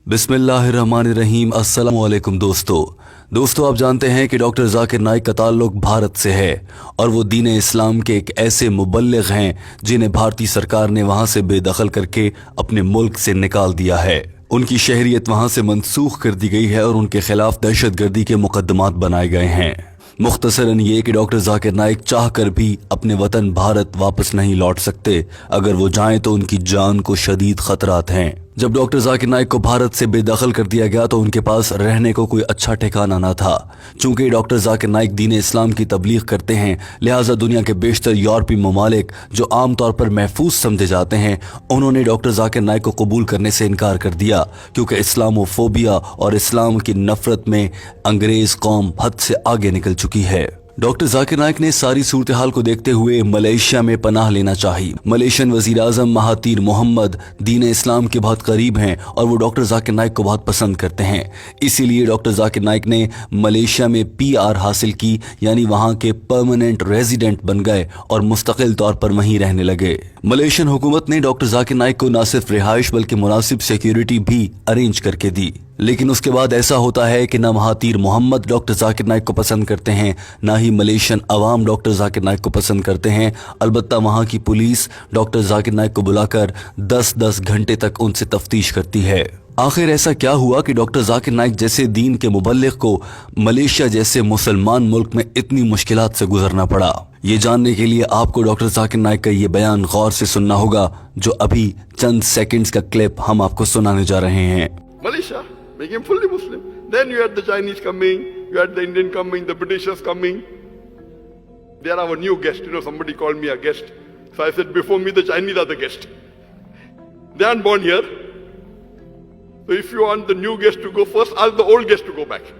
बिस्मिल्लाहिर्रहमानिर्रहीम। अस्सलाम वालेकुम दोस्तों आप जानते हैं कि डॉक्टर जाकिर नाइक का ताल्लुक भारत से है और वो दीन इस्लाम के एक ऐसे मुबल्लिग हैं जिन्हें भारतीय सरकार ने वहां से बेदखल करके अपने मुल्क से निकाल दिया है। उनकी शहरियत वहां से मनसूख कर दी गई है और उनके खिलाफ दहशतगर्दी के मुकदमात बनाए गए हैं। मुख्तसरन ये कि डॉक्टर जाकिर नाइक चाह कर भी अपने वतन भारत वापस नहीं लौट सकते। अगर वो जाएं तो उनकी जान को शदीद खतरात हैं। जब डॉक्टर जाकिर नाइक को भारत से बेदखल कर दिया गया तो उनके पास रहने को कोई अच्छा ठिकाना न था। चूंकि डॉक्टर जाकिर नाइक दीन इस्लाम की तबलीग करते हैं, लिहाजा दुनिया के बेशतर यूरोपीय ममालिक जो आमतौर पर महफूज समझे जाते हैं, उन्होंने डॉक्टर जाकिर नाइक को कबूल करने से इनकार कर दिया, क्योंकि इस्लामोफोबिया और इस्लाम की नफरत में अंग्रेज कौम हद से आगे निकल चुकी है। डॉक्टर जाकिर नाइक ने सारी सूरत हाल को देखते हुए मलेशिया में पनाह लेना चाही। मलेशियन वजीर आजम महातीर मोहम्मद दीन इस्लाम के बहुत करीब हैं और वो डॉक्टर जाकिर नाइक को बहुत पसंद करते हैं। इसीलिए डॉक्टर जाकिर नाइक ने मलेशिया में PR हासिल की, यानी वहाँ के परमानेंट रेजिडेंट बन गए और मुस्तकिल तौर पर वहीं रहने लगे। मलेशियन हुकूमत ने डॉक्टर जाकिर नाइक को न सिर्फ रिहाइश बल्कि मुनासिब सिक्योरिटी भी अरेंज करके दी। लेकिन उसके बाद ऐसा होता है कि न महातीर मोहम्मद डॉक्टर जाकिर नाइक को पसंद करते हैं, ना ही मलेशियन अवाम डॉक्टर जाकिर नाइक को पसंद करते हैं। अलबत्ता वहाँ की पुलिस डॉक्टर जाकिर नाइक को बुलाकर 10-10 घंटे तक उनसे तफ्तीश करती है। आखिर ऐसा क्या हुआ कि डॉक्टर जाकिर नाइक जैसे दीन के मुबल्लिग को मलेशिया जैसे मुसलमान मुल्क में इतनी मुश्किलात से गुजरना पड़ा? ये जानने के लिए आपको डॉक्टर जाकिर नाइक का ये बयान गौर से सुनना होगा, जो अभी चंद सेकंड्स का क्लिप हम आपको सुनाने जा रहे हैं। Malaysia became fully Muslim. Then you had the Chinese coming, you had the Indian coming, the Britishers coming. They are our new guest. Somebody called me a guest. So I said, before me, the Chinese are the guest. They aren't born here. So if you want the new guest to go first, ask the old guest to go back.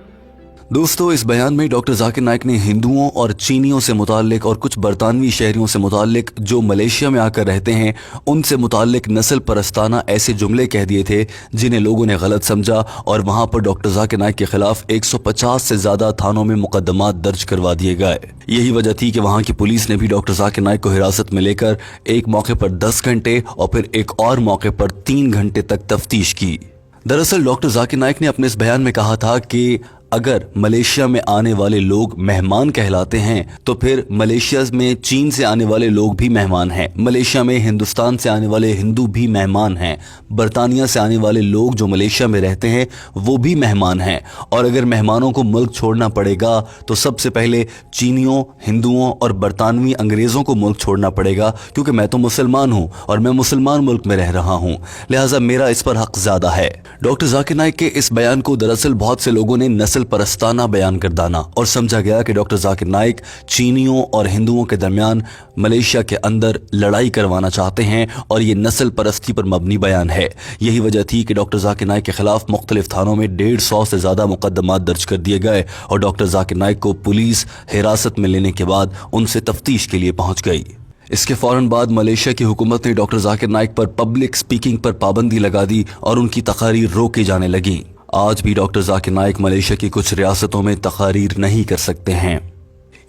दोस्तों, इस बयान में doctor Zakir Naik ने हिंदुओं और चीनियों से मुताल्लिक और कुछ बरतानवी शहरियों से मुताल्लिक जो मलेशिया में आकर रहते हैं उनसे मुताल्लिक नस्ल परस्ताना ऐसे जुमले कह दिए थे जिन्हें लोगों ने गलत समझा और वहां पर डॉक्टर जाकिर नाइक के खिलाफ 150 से ज्यादा थानों में मुकदमात दर्ज करवा दिए गए। यही वजह थी कि वहां की पुलिस ने भी डॉक्टर जाकिर नाइक को हिरासत में लेकर एक मौके पर 10 घंटे और फिर एक और मौके पर 3 घंटे तक तफ्तीश की। दरअसल डॉक्टर जाकिर नाइक ने अपने इस बयान में कहा था कि अगर मलेशिया में आने वाले लोग मेहमान कहलाते हैं तो फिर मलेशिया में चीन से आने वाले लोग भी मेहमान हैं, मलेशिया में हिंदुस्तान से आने वाले हिंदू भी मेहमान हैं, बरतानिया से आने वाले लोग जो मलेशिया में रहते हैं वो भी मेहमान हैं, और अगर मेहमानों को मुल्क छोड़ना पड़ेगा तो सबसे पहले चीनियों, हिंदुओं और बरतानवी अंग्रेज़ों को मुल्क छोड़ना पड़ेगा, क्योंकि मैं तो मुसलमान हूँ और मैं मुसलमान मुल्क में रह रहा हूँ, लिहाजा मेरा इस पर हक ज़्यादा है। डॉक्टर जाकिर नाइक के इस बयान को दरअसल बहुत से लोगों ने नस्ल परस्ताना बयान कर दाना और समझा गया कि डॉक्टर जाकिर नाइक चीनियों और हिंदुओं के दरमियान मलेशिया के अंदर लड़ाई करवाना चाहते हैं और ये नस्ल परस्ती पर मबनी बयान है। यही वजह थी कि डॉक्टर जाकिर नाइक के खिलाफ मुख्तलिफ थानों में 150 से ज्यादा मुकदमात दर्ज कर दिए गए और डॉक्टर जाकिर नाइक को पुलिस हिरासत में लेने के बाद उनसे तफ्तीश के लिए पहुंच गई। इसके फौरन बाद मलेशिया की हुकूमत ने डॉक्टर जाकिर नाइक पर पब्लिक स्पीकिंग पर पाबंदी लगा दी और उनकी तकारीर रोकी जाने लगी। आज भी डॉक्टर जाकिर नाइक मलेशिया की कुछ रियासतों में तकारीर नहीं कर सकते हैं,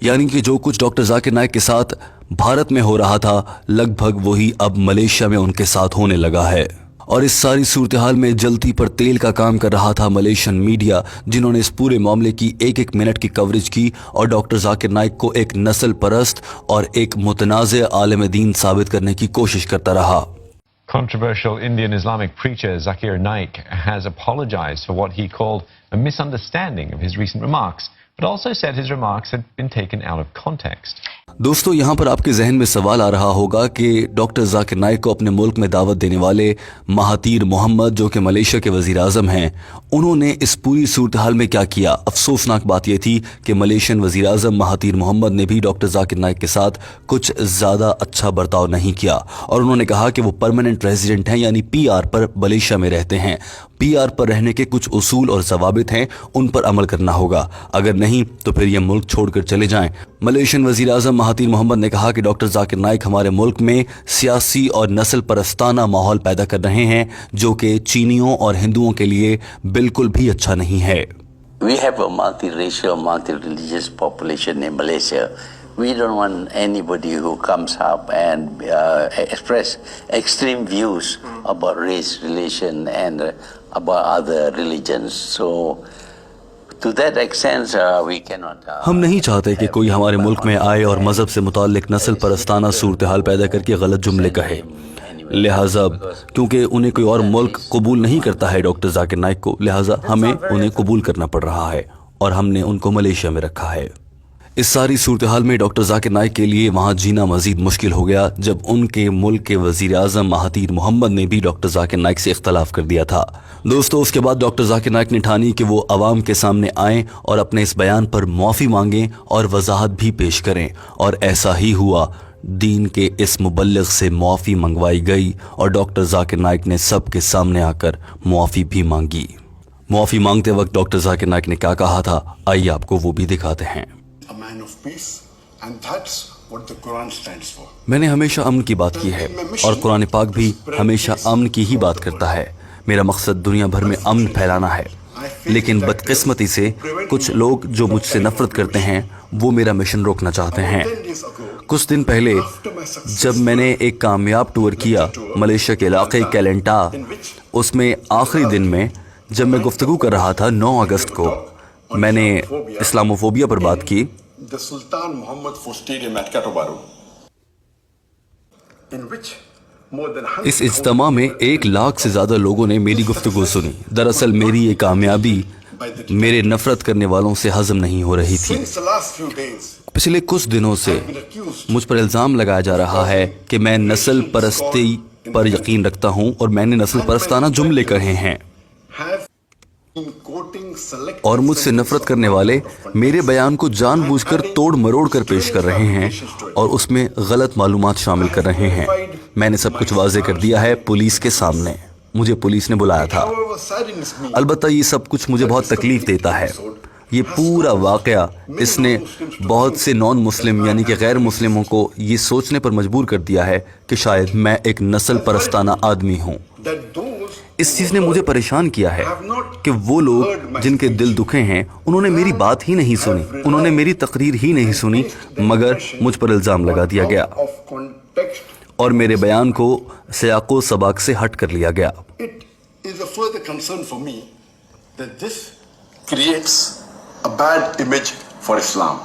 यानी कि जो कुछ डॉक्टर जाकिर नाइक के साथ भारत में हो रहा था लगभग वही अब मलेशिया में उनके साथ होने लगा है। और इस सारी सूरत हाल में जलती पर तेल का काम कर रहा था मलेशियन मीडिया, जिन्होंने इस पूरे मामले की एक मिनट की कवरेज की और डॉक्टर जाकिर नाइक को एक नस्ल परस्त और एक मुतनाज़ आलिम दीन साबित करने की कोशिश करता रहा। Controversial Indian Islamic preacher Zakir Naik has apologized for what he called a misunderstanding of his recent remarks, but also said his remarks had been taken out of context. दोस्तों, यहाँ पर आपके जहन में सवाल आ रहा होगा कि डॉक्टर जाकिर नाइक को अपने मुल्क में दावत देने वाले महातीर मोहम्मद, जो कि मलेशिया के वजीर आजम हैं, उन्होंने इस पूरी सूरत हाल में क्या किया। अफसोसनाक बात यह थी कि मलेशियन वजीर आजम महातीर मोहम्मद ने भी डॉक्टर जाकिर नाइक के साथ कुछ ज़्यादा अच्छा बर्ताव नहीं किया और उन्होंने कहा कि वो परमानेंट रेजिडेंट हैं, यानी PR पर मलेशिया में रहते हैं। PR पर रहने के कुछ उसूल और ज़वाबित हैं, उन पर अमल करना होगा, अगर नहीं तो फिर ये मुल्क छोड़कर चले जाएं। मलेशियन वजीर आजम महातीर मोहम्मद ने कहा कि डॉक्टर जाकिर नाइक हमारे मुल्क में सियासी और नस्ल परस्ताना माहौल पैदा कर रहे हैं, जो कि चीनियों और हिंदुओं के लिए बिल्कुल भी अच्छा नहीं है। We have a multiracial, multi-religious population in Malaysia. We don't want anybody who comes up and express extreme views about race relation and about other religions. So to that extent, we cannot. ہم نہیں چاہتے کہ کوئی ہمارے ملک میں آئے اور مذہب سے متعلق نسل پرستانہ صورتحال پیدا کر کے غلط جملے کہے. لہٰذا کیونکہ انہیں کوئی اور ملک قبول نہیں کرتا ہے ڈاکٹر ذاکر نائک کو، لہٰذا ہمیں انہیں قبول کرنا پڑ رہا ہے اور ہم نے ان کو ملیشیا میں رکھا ہے. اس ساری صورتحال میں ڈاکٹر ذاکر نائک کے لیے وہاں جینا مزید مشکل ہو گیا جب ان کے ملک کے وزیر اعظم مہاتیر محمد نے بھی ڈاکٹر ذاکر نائک سے اختلاف کر دیا تھا. دوستو، اس کے بعد ڈاکٹر ذاکر نائک نے ٹھانی کہ وہ عوام کے سامنے آئیں اور اپنے اس بیان پر معافی مانگیں اور وضاحت بھی پیش کریں، اور ایسا ہی ہوا. دین کے اس مبلغ سے معافی منگوائی گئی اور ڈاکٹر ذاکر نائک نے سب کے سامنے آ کر معافی بھی مانگی. معافی مانگتے وقت ڈاکٹر ذاکر نائک نے کیا کہا تھا، آئیے آپ کو وہ بھی دکھاتے ہیں. A man of peace, and that's what the Quran stands for. میں نے ہمیشہ امن کی بات کی ہے اور قرآن پاک بھی ہمیشہ امن کی ہی بات کرتا ہے. میرا مقصد دنیا بھر میں امن پھیلانا ہے، لیکن بدقسمتی سے کچھ لوگ جو مجھ سے نفرت کرتے ہیں وہ میرا مشن روکنا چاہتے ہیں. کچھ دن پہلے جب میں نے ایک کامیاب ٹور کیا ملیشیا کے علاقے کیلنٹا، اس میں آخری دن میں جب میں گفتگو کر رہا تھا 9 اگست کو، میں نے اسلاموفوبیا پر بات کی. The Sultan Muhammad Fort Stadium at Katobaru, in which more than 100 اس اجتماع میں 1 لاکھ سے زیادہ لوگوں نے میری گفتگو سنی. دراصل میری یہ کامیابی میرے نفرت کرنے والوں سے ہضم نہیں ہو رہی تھی. since the last few days پچھلے کچھ دنوں سے مجھ پر الزام لگایا جا رہا ہے کہ میں نسل پرستی پر یقین رکھتا ہوں اور میں نے نسل پرستانہ جملے کہے ہیں، have been quoting select اور مجھ سے نفرت کرنے والے میرے بیان کو جان بوجھ کر توڑ مروڑ کر پیش کر رہے ہیں اور اس میں غلط معلومات شامل کر رہے ہیں. میں نے سب کچھ واضح کر دیا ہے پولیس کے سامنے. مجھے پولیس نے بلایا تھا. However, saddens me البتہ یہ سب کچھ مجھے بہت تکلیف دیتا ہے. یہ پورا واقعہ اس نے بہت سے نان مسلم یعنی کہ غیر مسلموں کو یہ سوچنے پر مجبور کر دیا ہے کہ شاید میں ایک نسل پرستانہ آدمی ہوں. that those اس چیز نے مجھے پریشان کیا ہے کہ وہ لوگ جن کے دل دکھے ہیں انہوں نے میری بات ہی نہیں سنی، انہوں نے میری تقریر ہی نہیں سنی، مگر مجھ پر الزام لگا دیا گیا of context, اور میرے بیان کو سیاق و سباق سے ہٹ کر لیا گیا. it is a further concern for me that this creates a bad image for Islam,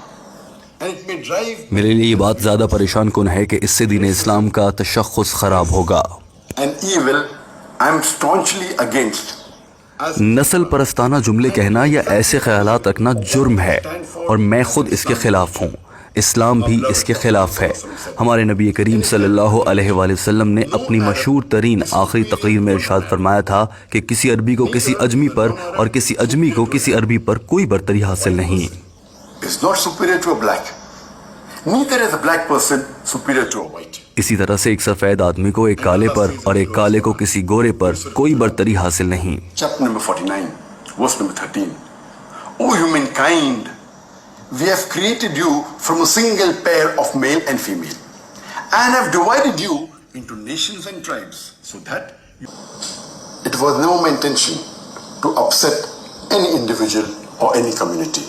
and it may drive میرے لیے یہ بات زیادہ پریشان کن ہے کہ اس سے دین اسلام کا تشخص خراب ہوگا. an evil I am staunchly against. As نسل پرستانہ جملے کہنا یا ایسے خیالات رکھنا جرم ہے اور میں خود اس کے خلاف ہوں. اسلام بھی اس کے خلاف ہے. ہمارے نبی کریم صلی اللہ علیہ وآلہ وسلم نے اپنی مشہور ترین آخری تقریر میں ارشاد فرمایا تھا کہ کسی عربی کو کسی اجمی پر اور کسی اجمی کو کسی عربی پر کوئی برتری حاصل نہیں. is not superior to a black. Neither is a black person superior to a white. اسی طرح سے ایک سفید آدمی کو ایک کالے پر اور ایک کالے کو کسی گورے پر کوئی برتری حاصل نہیں. Chapter number 49, verse number 13. O humankind, we have created you from a single pair of male and female, and have divided you into nations and tribes, so that it was never my intention to upset any individual or any community.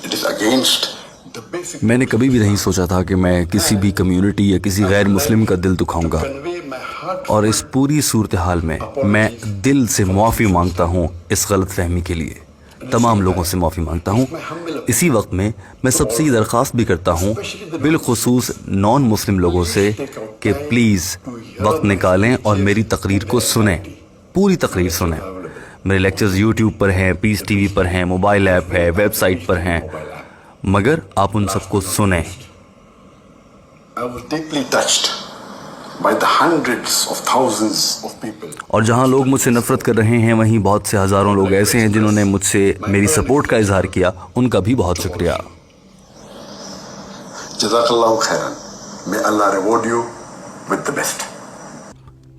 It is against the basic میں نے کبھی بھی نہیں سوچا تھا کہ میں کسی بھی کمیونٹی یا کسی غیر مسلم کا دل دکھاؤں گا، convey my heart. اور اس پوری صورتحال میں میں دل سے معافی مانگتا ہوں اس غلط فہمی کے لیے. تمام لوگوں سے معافی مانگتا ہوں. اسی وقت میں سب سے یہ درخواست بھی کرتا ہوں بالخصوص نان مسلم لوگوں سے کہ پلیز وقت نکالیں اور میری تقریر کو سنیں، پوری تقریر سنیں. میرے لیکچرز یوٹیوب پر ہیں، پیس ٹی وی پر ہیں، موبائل ایپ ہے، ویب سائٹ پر ہیں، مگر آپ ان سب کو سنیں. I was deeply touched by the hundreds of thousands of people. اور جہاں لوگ مجھ سے نفرت کر رہے ہیں وہیں بہت سے ہزاروں لوگ ایسے ہیں جنہوں نے مجھ سے میری سپورٹ کا اظہار کیا. ان کا بھی بہت شکریہ. Jazakallahu khairan. May Allah reward you with the best.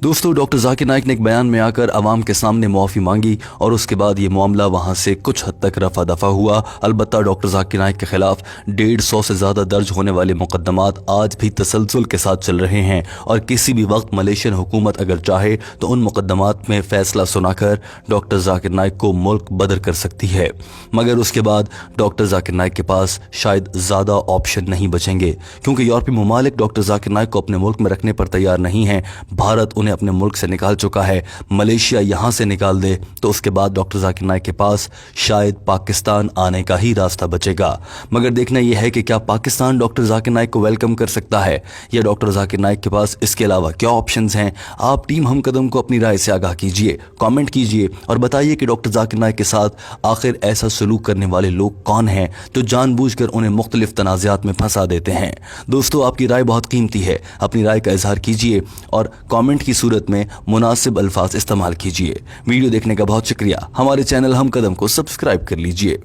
دوستو، ڈاکٹر ذاکر نائک نے ایک بیان میں آ کر عوام کے سامنے معافی مانگی اور اس کے بعد یہ معاملہ وہاں سے کچھ حد تک رفع دفع ہوا. البتہ ڈاکٹر ذاکر نائک کے خلاف 150 سے زیادہ درج ہونے والے مقدمات آج بھی تسلسل کے ساتھ چل رہے ہیں اور کسی بھی وقت ملیشین حکومت اگر چاہے تو ان مقدمات میں فیصلہ سنا کر ڈاکٹر ذاکر نائک کو ملک بدر کر سکتی ہے. مگر اس کے بعد ڈاکٹر ذاکر نائک کے پاس شاید زیادہ آپشن نہیں بچیں گے، کیونکہ یورپی ممالک ڈاکٹر ذاکر نائک کو اپنے ملک میں رکھنے پر تیار نہیں ہیں. بھارت انہیں उन्हें अपने मुल्क से निकाल चुका है, मलेशिया यहाँ से निकाल दे तो उसके बाद डॉक्टर जाकिर नाइक के पास शायद पाकिस्तान आने का ही रास्ता बचेगा। मगर देखना यह है कि क्या पाकिस्तान डॉक्टर जाकिर नाइक को वेलकम कर सकता है या डॉक्टर जाकिर नाइक के पास इसके अलावा क्या ऑप्शंस हैं। आप टीम हम कदम को अपनी राय से आगाह कीजिए, कमेंट कीजिए और बताइए कि डॉक्टर जाकिर नाइक के साथ आखिर ऐसा सलूक करने वाले लोग कौन हैं जो जानबूझकर उन्हें मुख्तलिफ तनाज़ात में फंसा देते हैं। दोस्तों, आपकी राय बहुत कीमती है, अपनी राय का इजहार कीजिए और कमेंट की सूरत में मुनासिब अल्फाज इस्तेमाल कीजिए। वीडियो देखने का बहुत शुक्रिया। हमारे चैनल हम कदम को सब्सक्राइब कर लीजिए।